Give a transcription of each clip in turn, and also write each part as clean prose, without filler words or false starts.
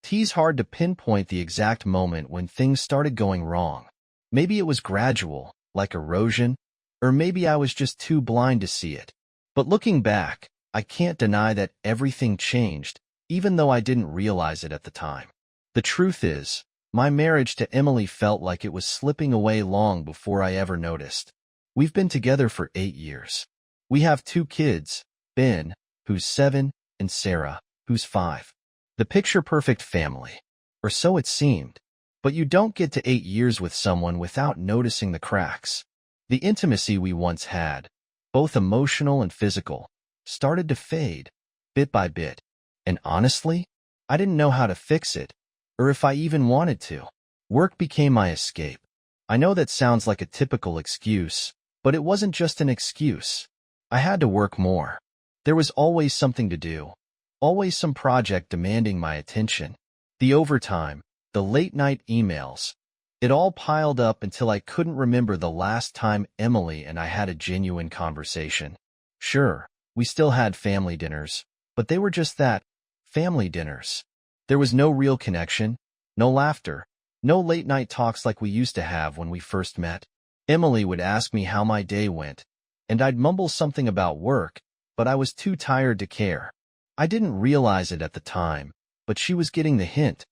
It's hard to pinpoint the exact moment when things started going wrong. Maybe it was gradual, like erosion, or maybe I was just too blind to see it. But looking back, I can't deny that everything changed, even though I didn't realize it at the time. The truth is, my marriage to Emily felt like it was slipping away long before I ever noticed. We've been together for 8 years. We have 2 kids, Ben, who's 7, and Sarah, who's 5. The picture-perfect family. Or so it seemed. But you don't get to 8 years with someone without noticing the cracks. The intimacy we once had, both emotional and physical, started to fade, bit by bit. And honestly, I didn't know how to fix it, or if I even wanted to. Work became my escape. I know that sounds like a typical excuse, but it wasn't just an excuse. I had to work more. There was always something to do. Always some project demanding my attention. The overtime, the late-night emails. It all piled up until I couldn't remember the last time Emily and I had a genuine conversation. Sure, we still had family dinners, but they were just that, family dinners. There was no real connection, no laughter, no late-night talks like we used to have when we first met. Emily would ask me how my day went, and I'd mumble something about work, but I was too tired to care. I didn't realize it at the time, but she was getting the hint.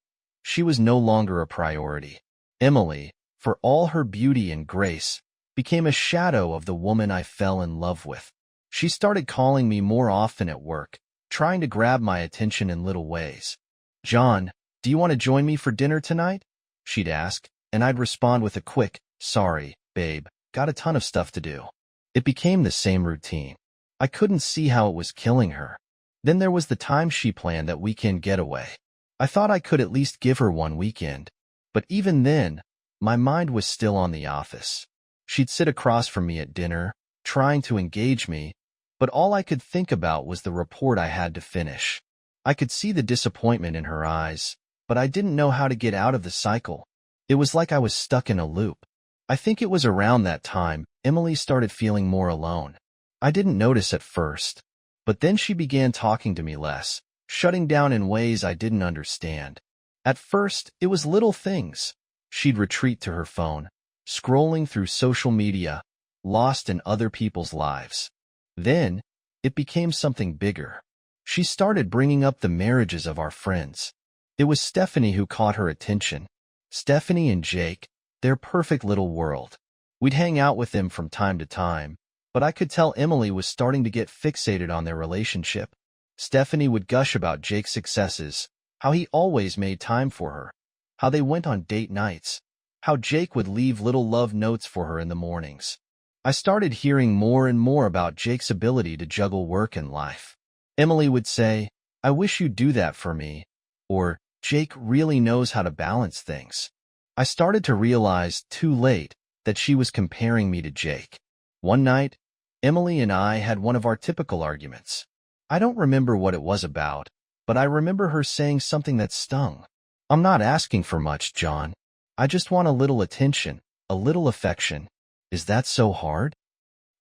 She was no longer a priority. Emily, for all her beauty and grace, became a shadow of the woman I fell in love with. She started calling me more often at work, trying to grab my attention in little ways. "John, do you want to join me for dinner tonight?" she'd ask, and I'd respond with a quick, "Sorry, babe, got a ton of stuff to do." It became the same routine. I couldn't see how it was killing her. Then there was the time she planned that weekend getaway. I thought I could at least give her one weekend. But even then, my mind was still on the office. She'd sit across from me at dinner, trying to engage me, but all I could think about was the report I had to finish. I could see the disappointment in her eyes, but I didn't know how to get out of the cycle. It was like I was stuck in a loop. I think it was around that time Emily started feeling more alone. I didn't notice at first, but then she began talking to me less, shutting down in ways I didn't understand. At first, it was little things. She'd retreat to her phone, scrolling through social media, lost in other people's lives. Then, it became something bigger. She started bringing up the marriages of our friends. It was Stephanie who caught her attention. Stephanie and Jake, their perfect little world. We'd hang out with them from time to time, but I could tell Emily was starting to get fixated on their relationship. Stephanie would gush about Jake's successes, how he always made time for her, how they went on date nights, how Jake would leave little love notes for her in the mornings. I started hearing more and more about Jake's ability to juggle work and life. Emily would say, "I wish you'd do that for me," or "Jake really knows how to balance things." I started to realize, too late, that she was comparing me to Jake. One night, Emily and I had one of our typical arguments. I don't remember what it was about, but I remember her saying something that stung. "I'm not asking for much, John. I just want a little attention, a little affection. Is that so hard?"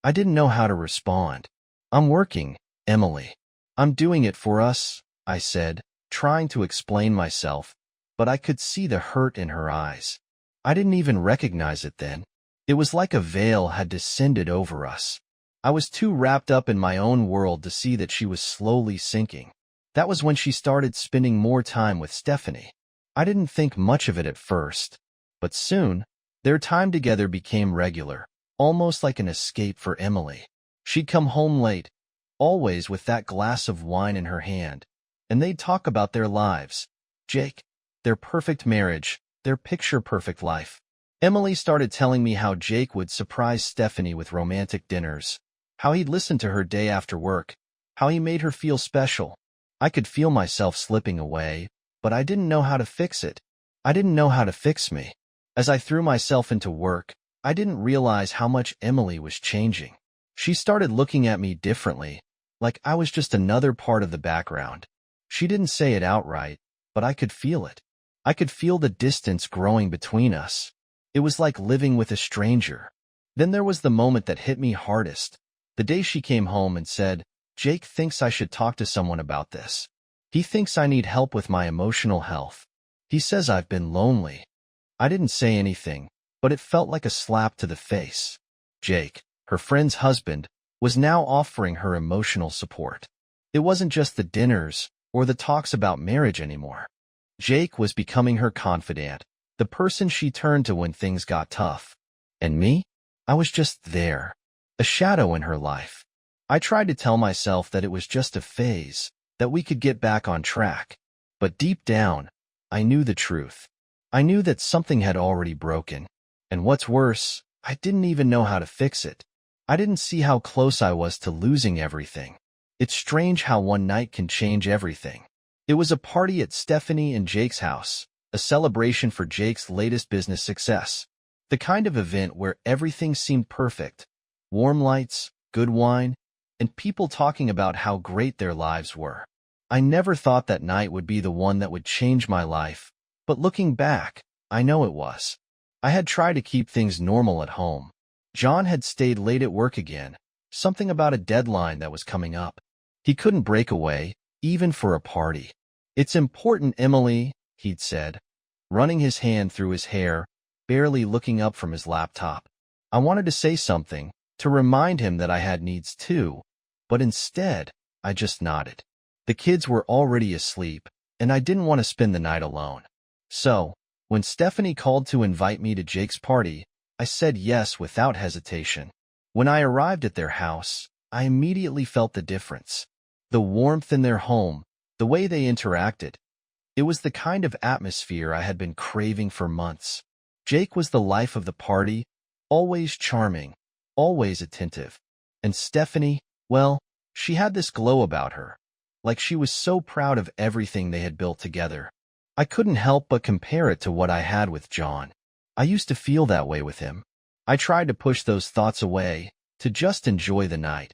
I didn't know how to respond. "I'm working, Emily. I'm doing it for us," I said, trying to explain myself, but I could see the hurt in her eyes. I didn't even recognize it then. It was like a veil had descended over us. I was too wrapped up in my own world to see that she was slowly sinking. That was when she started spending more time with Stephanie. I didn't think much of it at first, but soon, their time together became regular, almost like an escape for Emily. She'd come home late, always with that glass of wine in her hand, and they'd talk about their lives. Jake, their perfect marriage, their picture-perfect life. Emily started telling me how Jake would surprise Stephanie with romantic dinners, how he'd listen to her day after work, how he made her feel special. I could feel myself slipping away, but I didn't know how to fix it. I didn't know how to fix me. As I threw myself into work, I didn't realize how much Emily was changing. She started looking at me differently, like I was just another part of the background. She didn't say it outright, but I could feel it. I could feel the distance growing between us. It was like living with a stranger. Then there was the moment that hit me hardest. The day she came home and said, "Jake thinks I should talk to someone about this." He thinks I need help with my emotional health. He says I've been lonely. I didn't say anything, but it felt like a slap to the face. Jake, her friend's husband, was now offering her emotional support. It wasn't just the dinners or the talks about marriage anymore. Jake was becoming her confidant, the person she turned to when things got tough. And me? I was just there, a shadow in her life. I tried to tell myself that it was just a phase, that we could get back on track. But deep down, I knew the truth. I knew that something had already broken. And what's worse, I didn't even know how to fix it. I didn't see how close I was to losing everything. It's strange how one night can change everything. It was a party at Stephanie and Jake's house, a celebration for Jake's latest business success. The kind of event where everything seemed perfect. Warm lights, good wine, and people talking about how great their lives were. I never thought that night would be the one that would change my life, but looking back, I know it was. I had tried to keep things normal at home. John had stayed late at work again, something about a deadline that was coming up. He couldn't break away, even for a party. "It's important, Emily," he'd said, running his hand through his hair, barely looking up from his laptop. I wanted to say something, to remind him that I had needs too, but instead, I just nodded. The kids were already asleep, and I didn't want to spend the night alone. So, when Stephanie called to invite me to Jake's party, I said yes without hesitation. When I arrived at their house, I immediately felt the difference. The warmth in their home, the way they interacted. It was the kind of atmosphere I had been craving for months. Jake was the life of the party, always charming, always attentive. And Stephanie, well, she had this glow about her, like she was so proud of everything they had built together. I couldn't help but compare it to what I had with John. I used to feel that way with him. I tried to push those thoughts away, to just enjoy the night.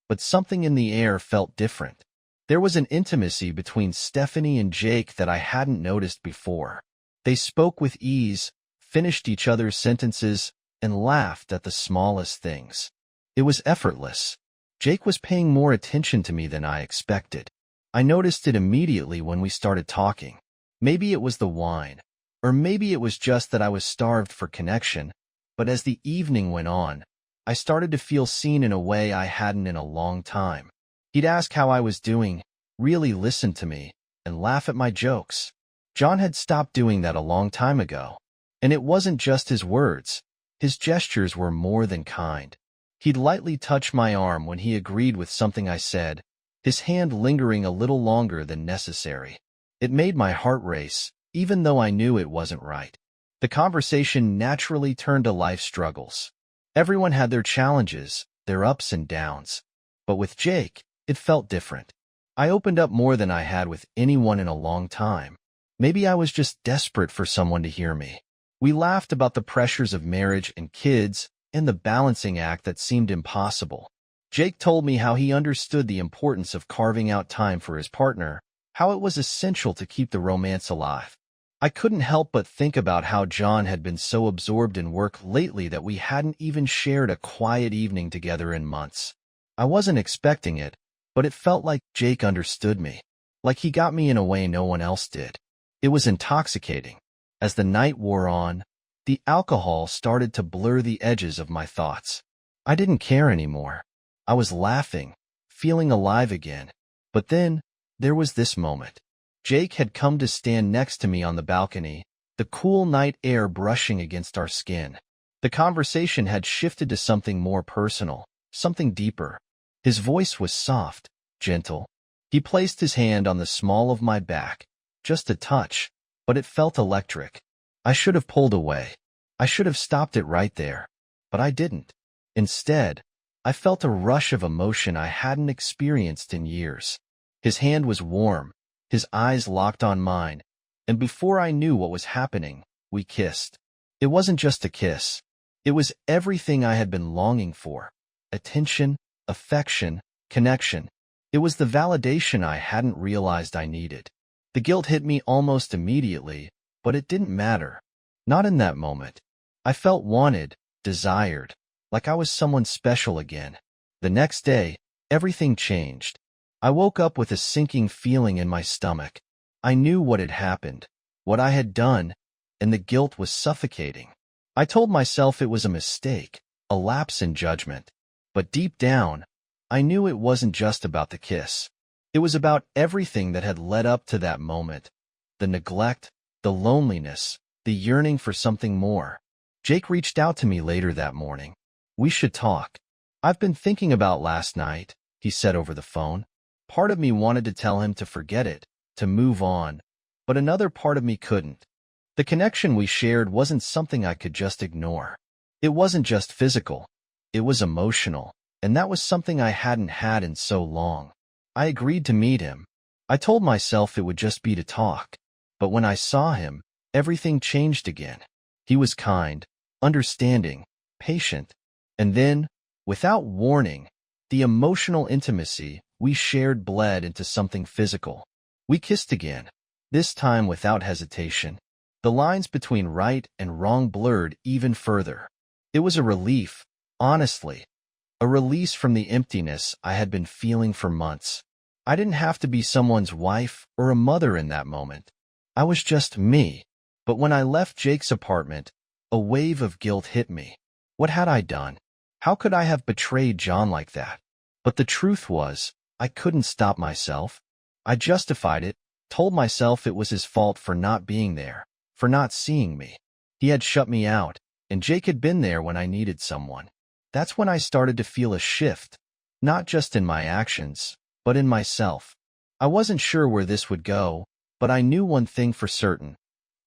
But something in the air felt different. There was an intimacy between Stephanie and Jake that I hadn't noticed before. They spoke with ease, finished each other's sentences, and laughed at the smallest things. It was effortless. Jake was paying more attention to me than I expected. I noticed it immediately when we started talking. Maybe it was the wine, or maybe it was just that I was starved for connection, but as the evening went on, I started to feel seen in a way I hadn't in a long time. He'd ask how I was doing, really listen to me, and laugh at my jokes. John had stopped doing that a long time ago. And it wasn't just his words. His gestures were more than kind. He'd lightly touch my arm when he agreed with something I said, his hand lingering a little longer than necessary. It made my heart race, even though I knew it wasn't right. The conversation naturally turned to life struggles. Everyone had their challenges, their ups and downs. But with Jake, it felt different. I opened up more than I had with anyone in a long time. Maybe I was just desperate for someone to hear me. We laughed about the pressures of marriage and kids and the balancing act that seemed impossible. Jake told me how he understood the importance of carving out time for his partner, how it was essential to keep the romance alive. I couldn't help but think about how John had been so absorbed in work lately that we hadn't even shared a quiet evening together in months. I wasn't expecting it, but it felt like Jake understood me, like he got me in a way no one else did. It was intoxicating. As the night wore on, the alcohol started to blur the edges of my thoughts. I didn't care anymore. I was laughing, feeling alive again. But then, there was this moment. Jake had come to stand next to me on the balcony, the cool night air brushing against our skin. The conversation had shifted to something more personal, something deeper. His voice was soft, gentle. He placed his hand on the small of my back, just a touch, but it felt electric. I should have pulled away. I should have stopped it right there, but I didn't. Instead, I felt a rush of emotion I hadn't experienced in years. His hand was warm, his eyes locked on mine, and before I knew what was happening, we kissed. It wasn't just a kiss. It was everything I had been longing for. Attention, affection, connection. It was the validation I hadn't realized I needed. The guilt hit me almost immediately, but it didn't matter. Not in that moment. I felt wanted, desired, like I was someone special again. The next day, everything changed. I woke up with a sinking feeling in my stomach. I knew what had happened, what I had done, and the guilt was suffocating. I told myself it was a mistake, a lapse in judgment. But deep down, I knew it wasn't just about the kiss. It was about everything that had led up to that moment. The neglect, the loneliness, the yearning for something more. Jake reached out to me later that morning. "We should talk. I've been thinking about last night," he said over the phone. Part of me wanted to tell him to forget it, to move on, but another part of me couldn't. The connection we shared wasn't something I could just ignore. It wasn't just physical. It was emotional, and that was something I hadn't had in so long. I agreed to meet him. I told myself it would just be to talk. But when I saw him, everything changed again. He was kind, understanding, patient, and then, without warning, the emotional intimacy we shared bled into something physical. We kissed again, this time without hesitation. The lines between right and wrong blurred even further. It was a relief, honestly, a release from the emptiness I had been feeling for months. I didn't have to be someone's wife or a mother in that moment. I was just me. But when I left Jake's apartment, a wave of guilt hit me. What had I done? How could I have betrayed John like that? But the truth was, I couldn't stop myself. I justified it, told myself it was his fault for not being there, for not seeing me. He had shut me out, and Jake had been there when I needed someone. That's when I started to feel a shift, not just in my actions, but in myself. I wasn't sure where this would go, but I knew one thing for certain.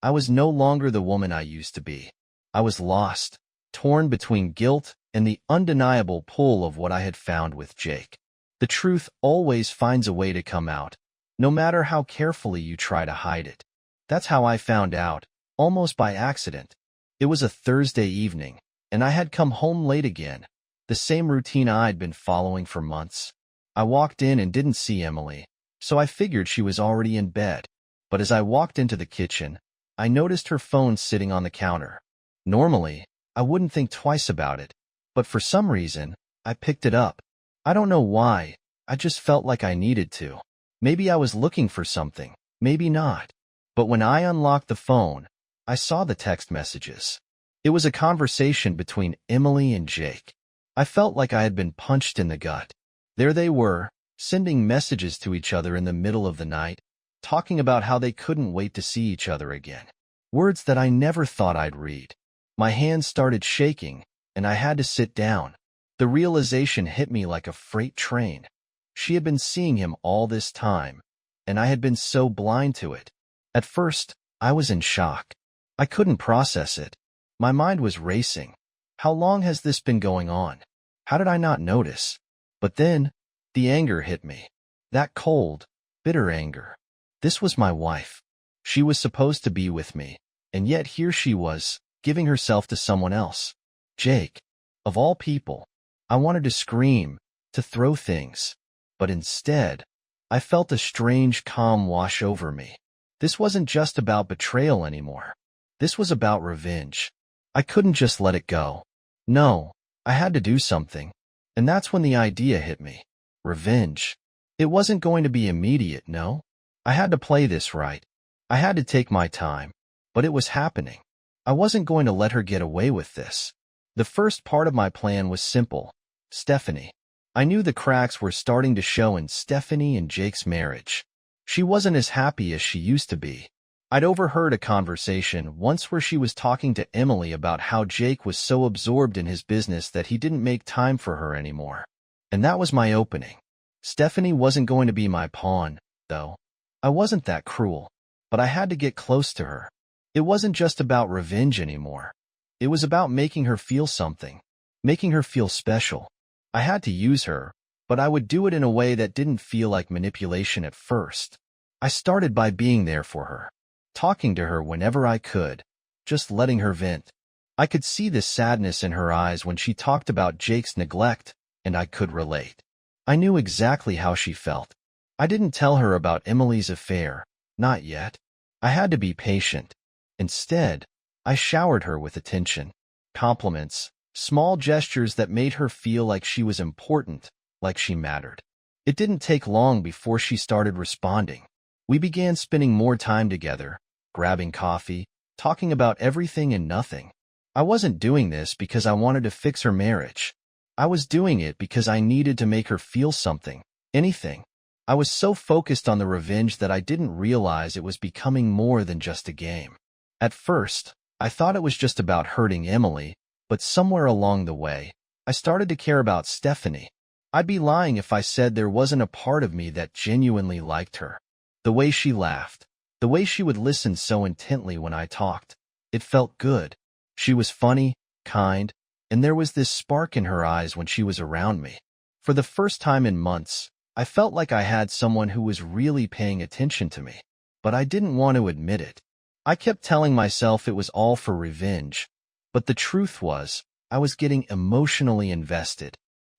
I was no longer the woman I used to be. I was lost, torn between guilt and the undeniable pull of what I had found with Jake. The truth always finds a way to come out, no matter how carefully you try to hide it. That's how I found out, almost by accident. It was a Thursday evening, and I had come home late again, the same routine I'd been following for months. I walked in and didn't see Emily, so I figured she was already in bed. But as I walked into the kitchen, I noticed her phone sitting on the counter. Normally, I wouldn't think twice about it, but for some reason, I picked it up. I don't know why, I just felt like I needed to. Maybe I was looking for something, maybe not. But when I unlocked the phone, I saw the text messages. It was a conversation between Emily and Jake. I felt like I had been punched in the gut. There they were, sending messages to each other in the middle of the night, talking about how they couldn't wait to see each other again. Words that I never thought I'd read. My hands started shaking, and I had to sit down. The realization hit me like a freight train. She had been seeing him all this time, and I had been so blind to it. At first, I was in shock. I couldn't process it. My mind was racing. How long has this been going on? How did I not notice? But then, the anger hit me. That cold, bitter anger. This was my wife. She was supposed to be with me, and yet here she was, giving herself to someone else. Jake. Of all people. I wanted to scream, to throw things. But instead, I felt a strange calm wash over me. This wasn't just about betrayal anymore. This was about revenge. I couldn't just let it go. No, I had to do something. And that's when the idea hit me. Revenge. It wasn't going to be immediate, no. I had to play this right. I had to take my time. But it was happening. I wasn't going to let her get away with this. The first part of my plan was simple. Stephanie. I knew the cracks were starting to show in Stephanie and Jake's marriage. She wasn't as happy as she used to be. I'd overheard a conversation once where she was talking to Emily about how Jake was so absorbed in his business that he didn't make time for her anymore. And that was my opening. Stephanie wasn't going to be my pawn, though. I wasn't that cruel. But I had to get close to her. It wasn't just about revenge anymore. It was about making her feel something, making her feel special. I had to use her, but I would do it in a way that didn't feel like manipulation at first. I started by being there for her, talking to her whenever I could, just letting her vent. I could see the sadness in her eyes when she talked about Jake's neglect, and I could relate. I knew exactly how she felt. I didn't tell her about Emily's affair, not yet. I had to be patient. Instead, I showered her with attention, compliments, small gestures that made her feel like she was important, like she mattered. It didn't take long before she started responding. We began spending more time together, grabbing coffee, talking about everything and nothing. I wasn't doing this because I wanted to fix her marriage. I was doing it because I needed to make her feel something, anything. I was so focused on the revenge that I didn't realize it was becoming more than just a game. At first, I thought it was just about hurting Emily, but somewhere along the way, I started to care about Stephanie. I'd be lying if I said there wasn't a part of me that genuinely liked her. The way she laughed, the way she would listen so intently when I talked, it felt good. She was funny, kind, and there was this spark in her eyes when she was around me. For the first time in months, I felt like I had someone who was really paying attention to me, but I didn't want to admit it. I kept telling myself it was all for revenge, but the truth was, I was getting emotionally invested.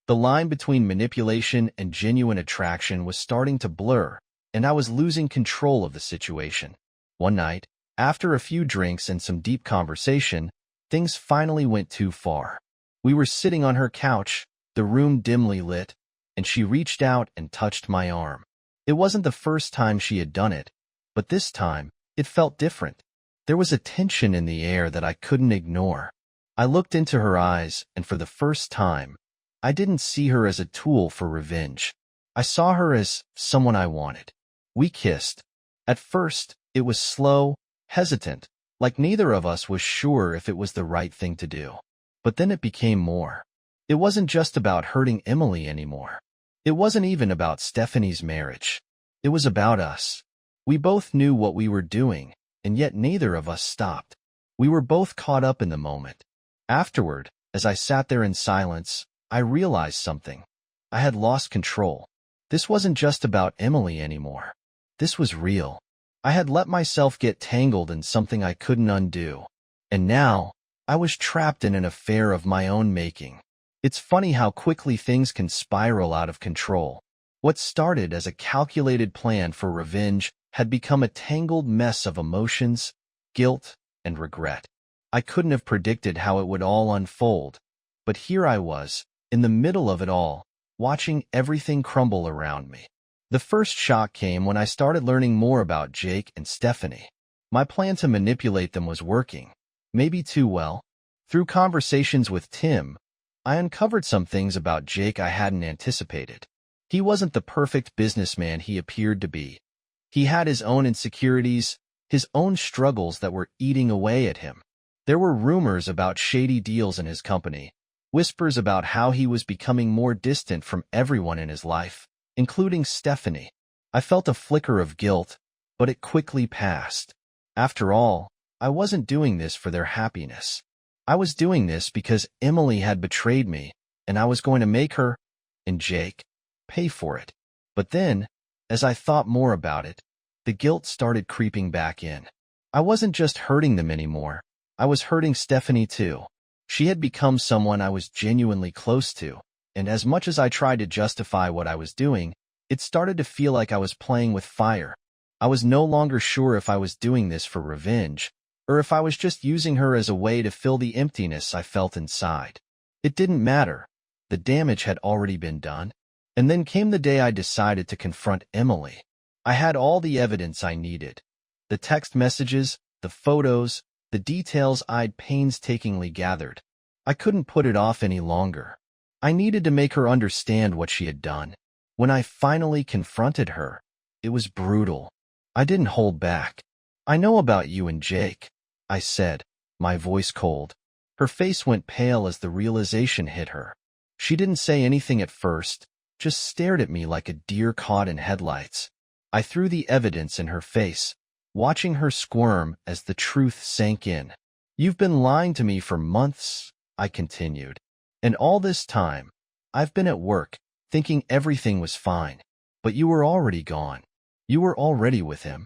The line between manipulation and genuine attraction was starting to blur, and I was losing control of the situation. One night, after a few drinks and some deep conversation, things finally went too far. We were sitting on her couch, the room dimly lit, and she reached out and touched my arm. It wasn't the first time she had done it, but this time, it felt different. There was a tension in the air that I couldn't ignore. I looked into her eyes, and for the first time, I didn't see her as a tool for revenge. I saw her as someone I wanted. We kissed. At first, it was slow, hesitant, like neither of us was sure if it was the right thing to do. But then it became more. It wasn't just about hurting Emily anymore. It wasn't even about Stephanie's marriage. It was about us. We both knew what we were doing, and yet neither of us stopped. We were both caught up in the moment. Afterward, as I sat there in silence, I realized something. I had lost control. This wasn't just about Emily anymore. This was real. I had let myself get tangled in something I couldn't undo. And now, I was trapped in an affair of my own making. It's funny how quickly things can spiral out of control. What started as a calculated plan for revenge had become a tangled mess of emotions, guilt, and regret. I couldn't have predicted how it would all unfold, but here I was, in the middle of it all, watching everything crumble around me. The first shock came when I started learning more about Jake and Stephanie. My plan to manipulate them was working, maybe too well. Through conversations with Tim, I uncovered some things about Jake I hadn't anticipated. He wasn't the perfect businessman he appeared to be. He had his own insecurities, his own struggles that were eating away at him. There were rumors about shady deals in his company, whispers about how he was becoming more distant from everyone in his life, including Stephanie. I felt a flicker of guilt, but it quickly passed. After all, I wasn't doing this for their happiness. I was doing this because Emily had betrayed me, and I was going to make her, and Jake, pay for it. But then, as I thought more about it, the guilt started creeping back in. I wasn't just hurting them anymore. I was hurting Stephanie too. She had become someone I was genuinely close to, and as much as I tried to justify what I was doing, it started to feel like I was playing with fire. I was no longer sure if I was doing this for revenge, or if I was just using her as a way to fill the emptiness I felt inside. It didn't matter. The damage had already been done. And then came the day I decided to confront Emily. I had all the evidence I needed. The text messages, the photos, the details I'd painstakingly gathered. I couldn't put it off any longer. I needed to make her understand what she had done. When I finally confronted her, it was brutal. I didn't hold back. "I know about you and Jake," I said, my voice cold. Her face went pale as the realization hit her. She didn't say anything at first, just stared at me like a deer caught in headlights. I threw the evidence in her face, watching her squirm as the truth sank in. "You've been lying to me for months," I continued. "And all this time, I've been at work, thinking everything was fine. But you were already gone. You were already with him."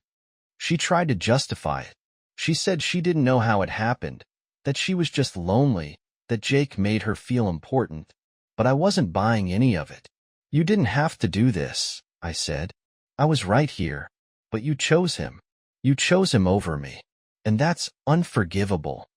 She tried to justify it. She said she didn't know how it happened, that she was just lonely, that Jake made her feel important. But I wasn't buying any of it. "You didn't have to do this," I said. "I was right here. But you chose him. You chose him over me. And that's unforgivable."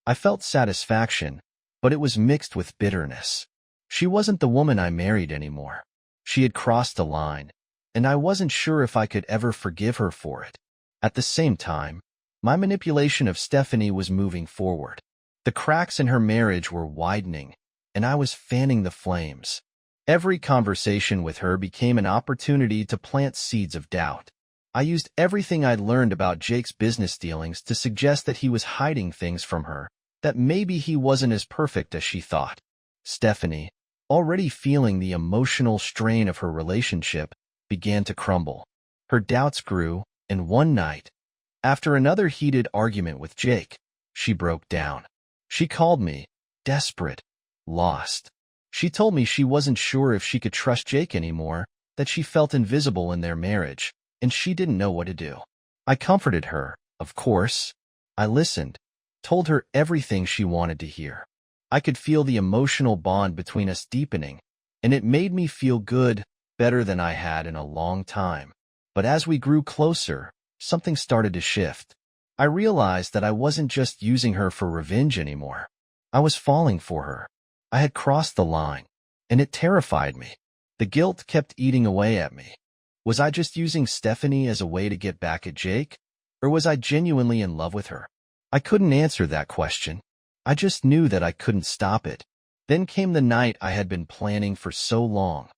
I felt satisfaction, but it was mixed with bitterness. She wasn't the woman I married anymore. She had crossed a line, and I wasn't sure if I could ever forgive her for it. At the same time, my manipulation of Stephanie was moving forward. The cracks in her marriage were widening, and I was fanning the flames. Every conversation with her became an opportunity to plant seeds of doubt. I used everything I'd learned about Jake's business dealings to suggest that he was hiding things from her, that maybe he wasn't as perfect as she thought. Stephanie, already feeling the emotional strain of her relationship, began to crumble. Her doubts grew, and one night, after another heated argument with Jake, she broke down. She called me, desperate, lost. She told me she wasn't sure if she could trust Jake anymore, that she felt invisible in their marriage, and she didn't know what to do. I comforted her, of course. I listened, told her everything she wanted to hear. I could feel the emotional bond between us deepening, and it made me feel good, better than I had in a long time. But as we grew closer, something started to shift. I realized that I wasn't just using her for revenge anymore. I was falling for her. I had crossed the line, and it terrified me. The guilt kept eating away at me. Was I just using Stephanie as a way to get back at Jake, or was I genuinely in love with her? I couldn't answer that question. I just knew that I couldn't stop it. Then came the night I had been planning for so long.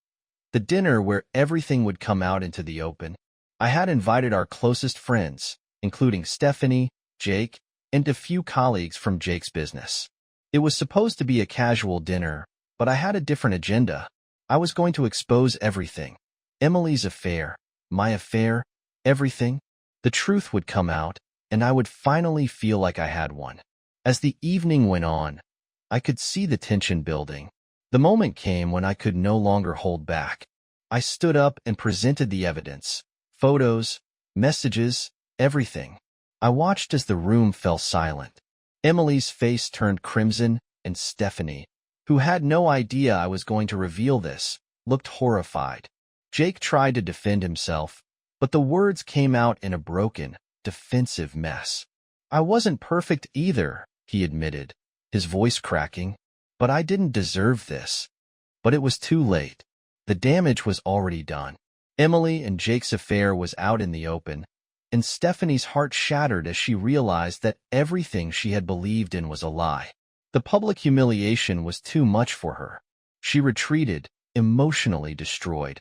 The dinner where everything would come out into the open. I had invited our closest friends, including Stephanie, Jake, and a few colleagues from Jake's business. It was supposed to be a casual dinner, but I had a different agenda. I was going to expose everything. Emily's affair, my affair, everything. The truth would come out, and I would finally feel like I had one. As the evening went on, I could see the tension building. The moment came when I could no longer hold back. I stood up and presented the evidence. Photos, messages, everything. I watched as the room fell silent. Emily's face turned crimson, and Stephanie, who had no idea I was going to reveal this, looked horrified. Jake tried to defend himself, but the words came out in a broken, defensive mess. I wasn't perfect either, he admitted, his voice cracking, but I didn't deserve this. But it was too late. The damage was already done. Emily and Jake's affair was out in the open, and Stephanie's heart shattered as she realized that everything she had believed in was a lie. The public humiliation was too much for her. She retreated, emotionally destroyed.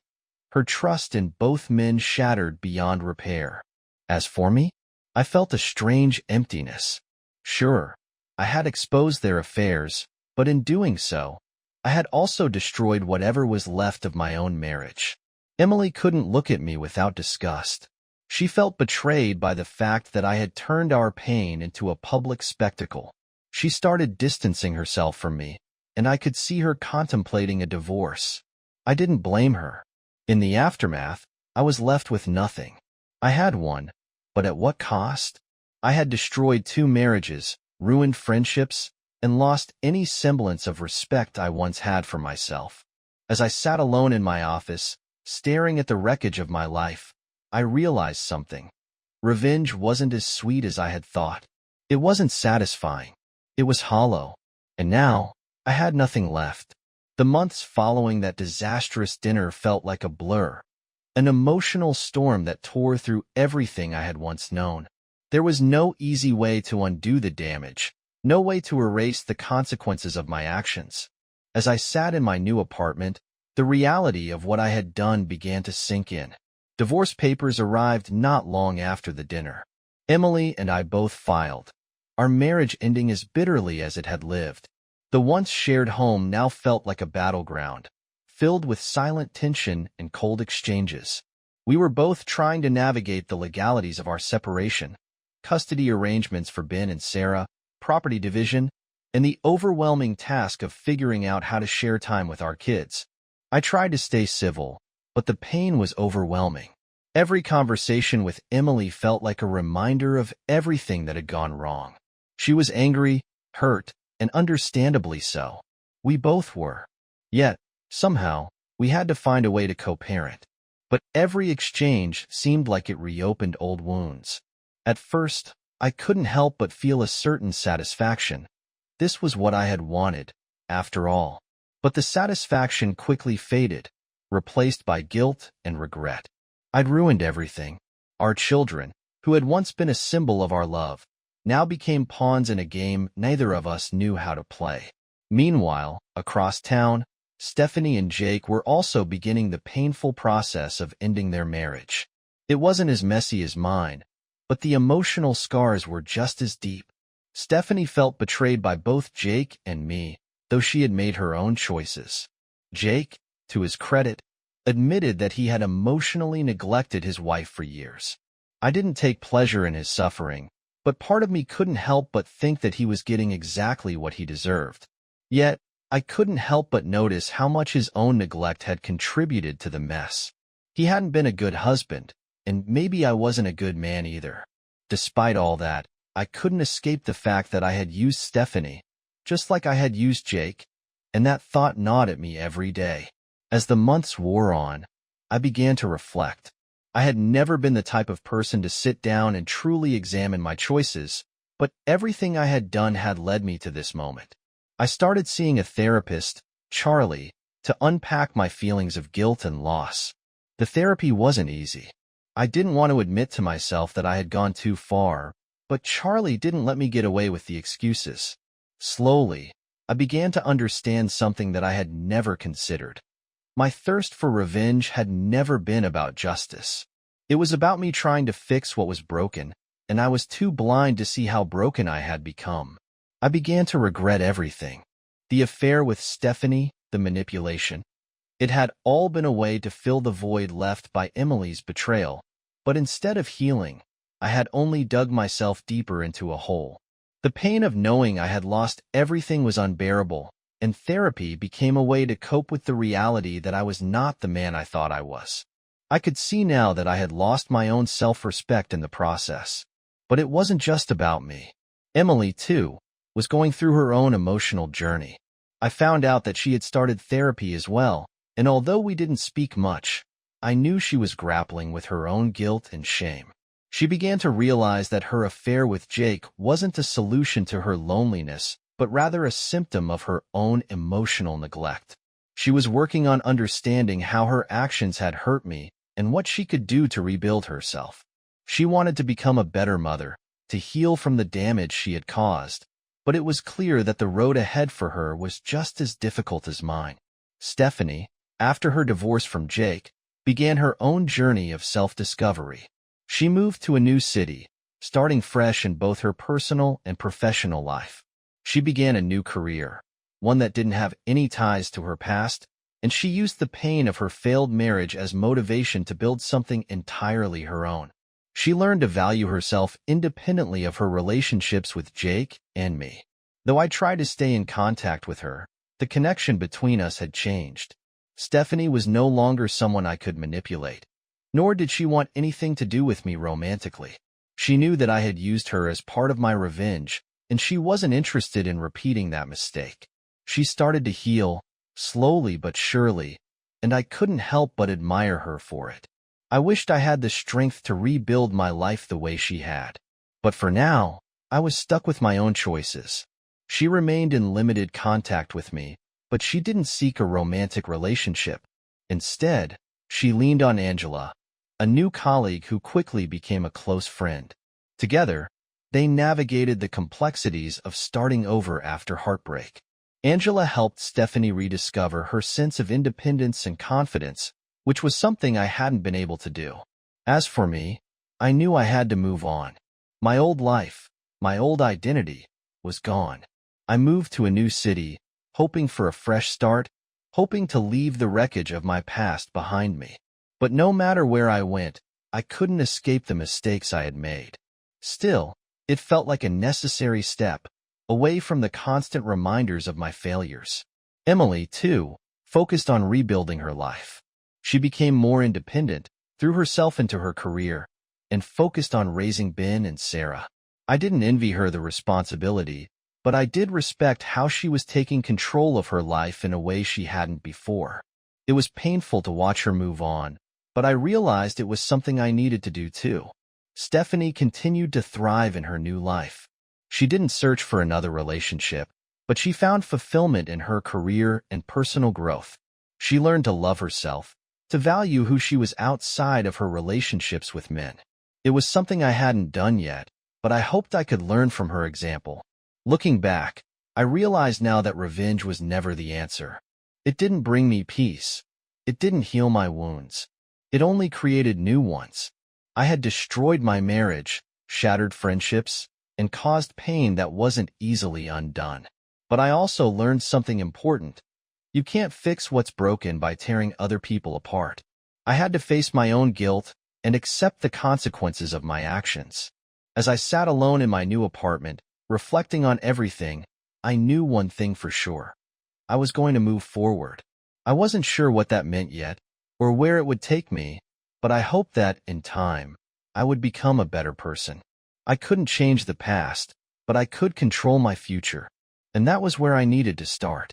Her trust in both men shattered beyond repair. As for me, I felt a strange emptiness. Sure, I had exposed their affairs, but in doing so, I had also destroyed whatever was left of my own marriage. Emily couldn't look at me without disgust. She felt betrayed by the fact that I had turned our pain into a public spectacle. She started distancing herself from me, and I could see her contemplating a divorce. I didn't blame her. In the aftermath, I was left with nothing. I had one, but at what cost? I had destroyed 2 marriages, ruined friendships, and lost any semblance of respect I once had for myself. As I sat alone in my office, staring at the wreckage of my life, I realized something. Revenge wasn't as sweet as I had thought. It wasn't satisfying. It was hollow. And now, I had nothing left. The months following that disastrous dinner felt like a blur, an emotional storm that tore through everything I had once known. There was no easy way to undo the damage, no way to erase the consequences of my actions. As I sat in my new apartment, the reality of what I had done began to sink in. Divorce papers arrived not long after the dinner. Emily and I both filed, our marriage ending as bitterly as it had lived. The once shared home now felt like a battleground, filled with silent tension and cold exchanges. We were both trying to navigate the legalities of our separation, custody arrangements for Ben and Sarah, property division, and the overwhelming task of figuring out how to share time with our kids. I tried to stay civil, but the pain was overwhelming. Every conversation with Emily felt like a reminder of everything that had gone wrong. She was angry, hurt, and understandably so. We both were. Yet, somehow, we had to find a way to co-parent. But every exchange seemed like it reopened old wounds. At first, I couldn't help but feel a certain satisfaction. This was what I had wanted, after all. But the satisfaction quickly faded. replaced by guilt and regret. I'd ruined everything. Our children, who had once been a symbol of our love, now became pawns in a game neither of us knew how to play. Meanwhile, across town, Stephanie and Jake were also beginning the painful process of ending their marriage. It wasn't as messy as mine, but the emotional scars were just as deep. Stephanie felt betrayed by both Jake and me, though she had made her own choices. Jake, to his credit, admitted that he had emotionally neglected his wife for years. I didn't take pleasure in his suffering, but part of me couldn't help but think that he was getting exactly what he deserved. Yet, I couldn't help but notice how much his own neglect had contributed to the mess. He hadn't been a good husband, and maybe I wasn't a good man either. Despite all that, I couldn't escape the fact that I had used Stephanie, just like I had used Jake, and that thought gnawed at me every day. As the months wore on, I began to reflect. I had never been the type of person to sit down and truly examine my choices, but everything I had done had led me to this moment. I started seeing a therapist, Charlie, to unpack my feelings of guilt and loss. The therapy wasn't easy. I didn't want to admit to myself that I had gone too far, but Charlie didn't let me get away with the excuses. Slowly, I began to understand something that I had never considered. My thirst for revenge had never been about justice. It was about me trying to fix what was broken, and I was too blind to see how broken I had become. I began to regret everything. The affair with Stephanie, the manipulation. It had all been a way to fill the void left by Emily's betrayal, but instead of healing, I had only dug myself deeper into a hole. The pain of knowing I had lost everything was unbearable, and therapy became a way to cope with the reality that I was not the man I thought I was. I could see now that I had lost my own self-respect in the process. But it wasn't just about me. Emily, too, was going through her own emotional journey. I found out that she had started therapy as well, and although we didn't speak much, I knew she was grappling with her own guilt and shame. She began to realize that her affair with Jake wasn't a solution to her loneliness, but rather a symptom of her own emotional neglect. She was working on understanding how her actions had hurt me and what she could do to rebuild herself. She wanted to become a better mother, to heal from the damage she had caused, but it was clear that the road ahead for her was just as difficult as mine. Stephanie, after her divorce from Jake, began her own journey of self-discovery. She moved to a new city, starting fresh in both her personal and professional life. She began a new career, one that didn't have any ties to her past, and she used the pain of her failed marriage as motivation to build something entirely her own. She learned to value herself independently of her relationships with Jake and me. Though I tried to stay in contact with her, the connection between us had changed. Stephanie was no longer someone I could manipulate, nor did she want anything to do with me romantically. She knew that I had used her as part of my revenge, and she wasn't interested in repeating that mistake. She started to heal, slowly but surely, and I couldn't help but admire her for it. I wished I had the strength to rebuild my life the way she had. But for now, I was stuck with my own choices. She remained in limited contact with me, but she didn't seek a romantic relationship. Instead, she leaned on Angela, a new colleague who quickly became a close friend. Together, they navigated the complexities of starting over after heartbreak. Angela helped Stephanie rediscover her sense of independence and confidence, which was something I hadn't been able to do. As for me, I knew I had to move on. My old life, my old identity, was gone. I moved to a new city, hoping for a fresh start, hoping to leave the wreckage of my past behind me. But no matter where I went, I couldn't escape the mistakes I had made. Still, it felt like a necessary step, away from the constant reminders of my failures. Emily, too, focused on rebuilding her life. She became more independent, threw herself into her career, and focused on raising Ben and Sarah. I didn't envy her the responsibility, but I did respect how she was taking control of her life in a way she hadn't before. It was painful to watch her move on, but I realized it was something I needed to do too. Stephanie continued to thrive in her new life. She didn't search for another relationship, but she found fulfillment in her career and personal growth. She learned to love herself, to value who she was outside of her relationships with men. It was something I hadn't done yet, but I hoped I could learn from her example. Looking back, I realize now that revenge was never the answer. It didn't bring me peace. It didn't heal my wounds. It only created new ones. I had destroyed my marriage, shattered friendships, and caused pain that wasn't easily undone. But I also learned something important. You can't fix what's broken by tearing other people apart. I had to face my own guilt and accept the consequences of my actions. As I sat alone in my new apartment, reflecting on everything, I knew one thing for sure. I was going to move forward. I wasn't sure what that meant yet, or where it would take me, but I hoped that, in time, I would become a better person. I couldn't change the past, but I could control my future, and that was where I needed to start.